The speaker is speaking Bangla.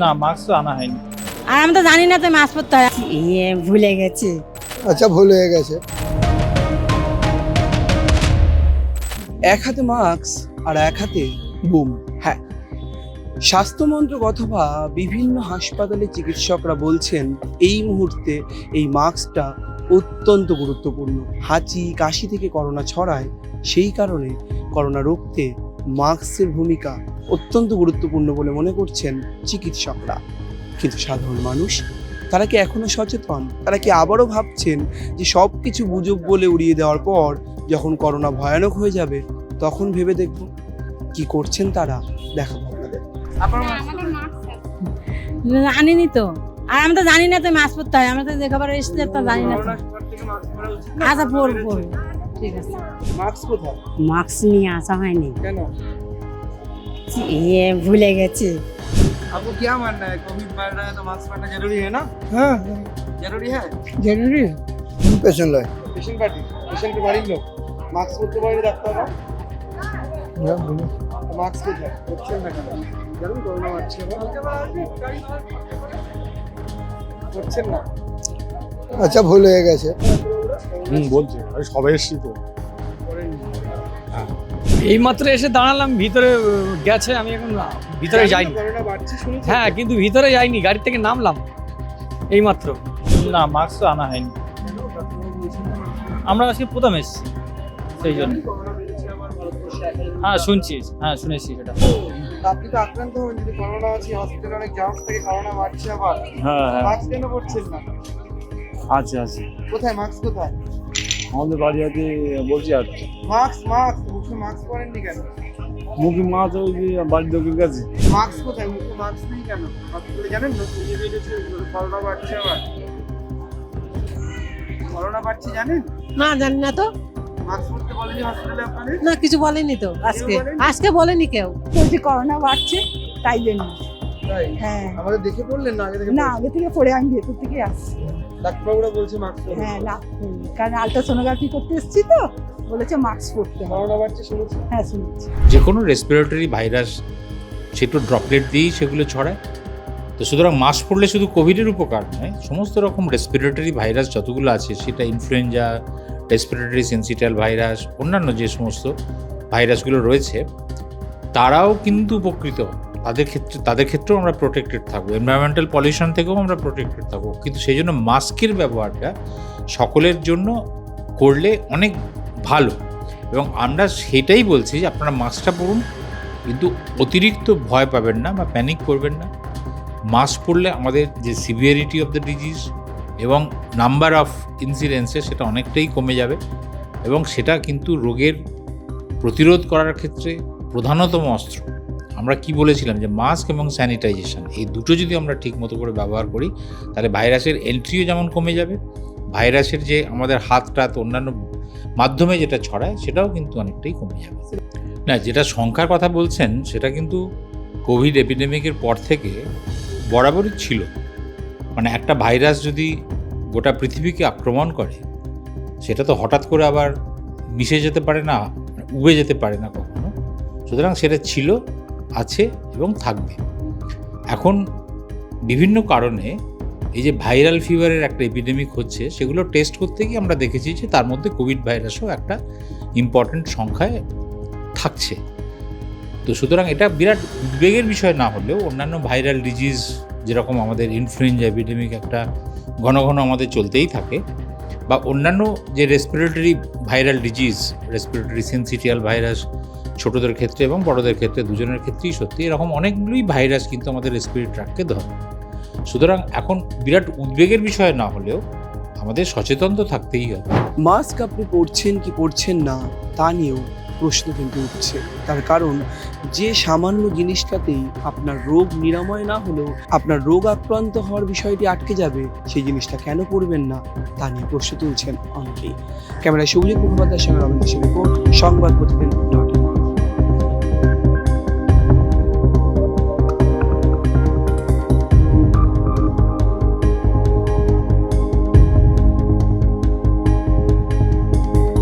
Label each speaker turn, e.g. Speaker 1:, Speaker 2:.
Speaker 1: না, মাস্ক তো আনা হয়নি।
Speaker 2: আর আমি তো জানি না তো মাস্ক পরতে হয়। ভুলে গেছি।
Speaker 3: আচ্ছা, ভুল হয়ে গেছে।
Speaker 4: এক হাতে মাস্ক আর এক হাতে বুম। হ্যাঁ, স্বাস্থ্যমন্ত্রক অথবা বিভিন্ন হাসপাতালে চিকিৎসকরা বলছেন এই মুহূর্তে এই মাস্কটা অত্যন্ত গুরুত্বপূর্ণ। হাঁচি কাশি থেকে করোনা ছড়ায়, সেই কারণে করোনা রুখতে মাস্কের ভূমিকা অত্যন্ত গুরুত্বপূর্ণ বলে মনে করছেন চিকিৎসকরা। কিন্তু সাধারণ মানুষ, তারা কি এখনো সচেতন? তারা কি আবারও ভাবছেন যে সব কিছু গুজব বলে উড়িয়ে দেওয়ার পর যখন করোনা ভয়ানক হয়ে যাবে তখন ভেবে দেখব? কি করছেন তারা, দেখাবো আপনাদের।
Speaker 2: আনিনি তো। আর আমি তো জানি না তো মাস্ক পরতে হয়। আমরা তো দেখাবার এসেছি, তো জানি না তো। আচ্ছা, পরবো, ঠিক আছে।
Speaker 4: মাস্ক কোথায়?
Speaker 2: মাস্ক নিয়ে আসা হয়নি।
Speaker 4: কেন?
Speaker 2: ভুলে গেছি।
Speaker 4: आपको क्या मानना है, कोविड बढ़ रहा है तो मास्क पहनना जरूरी है ना?
Speaker 3: হ্যাঁ,
Speaker 4: जरूरी है।
Speaker 3: জরুরি। পেশেন্ট লয়।
Speaker 4: पेशेंट पार्टी, पेशेंट के बाড়ির লোক মাস্ক পরতে পারে ডাক্তাররা। মাস্ক কোথায়? করছেন না কেন? জানেন করোনা বাড়ছে, করছেন না।
Speaker 3: আচ্ছা, ভুল হয়ে গেছে।
Speaker 5: বলছে আমি সবাই এসছি তো।
Speaker 1: এই মাত্র এসে দাঁড়ালাম, ভিতরে গেছে, আমি এখন ভিতরে যাইনি।
Speaker 4: করোনা বাড়ছে শুনেছেন?
Speaker 1: হ্যাঁ, কিন্তু ভিতরে যাইনি, গাড়ি থেকে নামলাম এই মাত্র। না, মাস্ক তো আনা হয়নি। আমরা আজকে প্রথম এসেছি, সেই জন্য।
Speaker 4: করোনা বেড়েছে আমার ভারতবর্ষে এখন।
Speaker 1: হ্যাঁ, শুনেছি সেটা।
Speaker 4: আপনি তো আক্রান্ত হন, যদি করোনা আছে হসপিটালে অনেক চান্স থেকে করোনা বাড়ছে আবার।
Speaker 5: হ্যাঁ
Speaker 4: মাস্ক কেন পরছেন না?
Speaker 5: আছে
Speaker 4: কোথায় মাস্ক কোথায়?
Speaker 5: আমাদের বাড়ি আছে বলছি আর
Speaker 4: মাস্ক মুখে মাস্ক পরেননি কেন?
Speaker 5: মুখে মাছ ওই যে বাড়ির লোকের কাছে।
Speaker 4: মাস্ক কোথায়? মুখে মাস্ক নেই কেন? হসপিটালে জানেন না ছড়িয়ে বেরিয়েছে, করোনা বাড়ছে আবার। করোনা বাড়ছে জানেন?
Speaker 2: না, জানি না তো।
Speaker 4: মাস্ক পরতে বলেনি হসপিটালে আপনাদের?
Speaker 2: না, কিছু বলেনি তো আজকে।
Speaker 4: বলেনি?
Speaker 2: আজকে বলেনি কেউ।
Speaker 6: বলছি করোনা বাড়ছে তাই জন্য।
Speaker 4: তাই?
Speaker 6: হ্যাঁ,
Speaker 4: আমাদের দেখে পড়লেন না? আগে থেকে
Speaker 6: না আগে থেকে পড়ে আমি ভেতর থেকে আসছি।
Speaker 4: ডাক্তারবাবুরা বলছে মাস্ক পরতে।
Speaker 6: হ্যাঁ, না কারণ আলট্রাসোনোগ্রাফি করতে এসেছি তো, বলেছে মাস্ক পরতে হবে।
Speaker 4: করোনা বাড়ছে শুনেছেন?
Speaker 6: হ্যাঁ, শুনেছি।
Speaker 7: যে কোনো রেসপিরেটরি ভাইরাস সেটা ড্রপলেট দিয়েই সেগুলো ছড়ায়। তো সুতরাং মাস্ক পরলে শুধু কোভিডের উপকার নয়, সমস্ত রকম রেসপিরেটরি ভাইরাস যতগুলো আছে, সেটা ইনফ্লুয়েঞ্জা, রেসপিরেটরি সিনসিটিয়াল ভাইরাস, অন্যান্য যে সমস্ত ভাইরাসগুলো রয়েছে, তারাও কিন্তু উপকৃত। তাদের ক্ষেত্রেও আমরা প্রোটেক্টেড থাকবো, এনভায়রনমেন্টাল পলিউশন থেকেও আমরা প্রোটেক্টেড থাকবো। কিন্তু সেই জন্য মাস্কের ব্যবহারটা সকলের জন্য করলে অনেক ভালো, এবং আমরা সেটাই বলছি যে আপনারা মাস্কটা পরুন, কিন্তু অতিরিক্ত ভয় পাবেন না বা প্যানিক করবেন না। মাস্ক পরলে আমাদের যে সিভিয়ারিটি অফ দ্য ডিজিজ এবং নাম্বার অফ ইনসিডেন্সে সেটা অনেকটাই কমে যাবে, এবং সেটা কিন্তু রোগের প্রতিরোধ করার ক্ষেত্রে প্রধানতম অস্ত্র। আমরা কি বলেছিলাম যে মাস্ক এবং স্যানিটাইজেশন, এই দুটো যদি আমরা ঠিক মতো করে ব্যবহার করি, তাহলে ভাইরাসের এন্ট্রিও যেমন কমে যাবে, ভাইরাসের যে আমাদের হাত টাত অন্যান্য মাধ্যমে যেটা ছড়ায় সেটাও কিন্তু অনেকটাই কমে যাবে। না, যেটা সংখ্যার কথা বলছেন সেটা কিন্তু কোভিড এপিডেমিকের পর থেকে বরাবরই ছিল। মানে একটা ভাইরাস যদি গোটা পৃথিবীকে আক্রমণ করে, সেটা তো হঠাৎ করে আবার মিশে যেতে পারে না, উবে যেতে পারে না কখনো। সুতরাং সেটা ছিল, আছে এবং থাকবে। এখন বিভিন্ন কারণে এই যে ভাইরাল ফিভারের একটা এপিডেমিক হচ্ছে, সেগুলো টেস্ট করতে গিয়ে আমরা দেখেছি যে তার মধ্যে কোভিড ভাইরাসও একটা ইম্পর্ট্যান্ট সংখ্যায় থাকছে। তো সুতরাং এটা বিরাট উদ্বেগের বিষয় না হলেও অন্যান্য ভাইরাল ডিজিজ, যেরকম আমাদের ইনফ্লুয়েঞ্জা এপিডেমিক একটা ঘন ঘন আমাদের চলতেই থাকে, বা অন্যান্য যে respiratory viral disease, respiratory syncytial virus ছোটদের ক্ষেত্রে এবং বড়দের ক্ষেত্রে দুজনের ক্ষেত্রেই সত্যি, এরকম অনেকগুলোই ভাইরাস কিন্তু আমাদের রেসপিরেটরি ট্র্যাককে ধরে। সুতরাং এখন বিরাট উদ্বেগের বিষয় না হলেও আমাদের সচেতন তো থাকতেই হবে।
Speaker 4: মাস্ক আপনি পরছেন কি পরছেন না তা নিয়েও প্রশ্ন কিন্তু উঠছে। তার কারণ যে সামান্য জিনিসটাতেই আপনার রোগ নিরাময় না হলেও আপনার রোগ আক্রান্ত হওয়ার বিষয়টি আটকে যাবে, সেই জিনিসটা কেন পরবেন না তা নিয়ে প্রশ্ন তুলছেন অনেকেই। ক্যামেরায় সৌজিক মুখোপাধ্যায়ের সঙ্গে রমেশ রিপোর্ট, সংবাদ প্রতিদিন।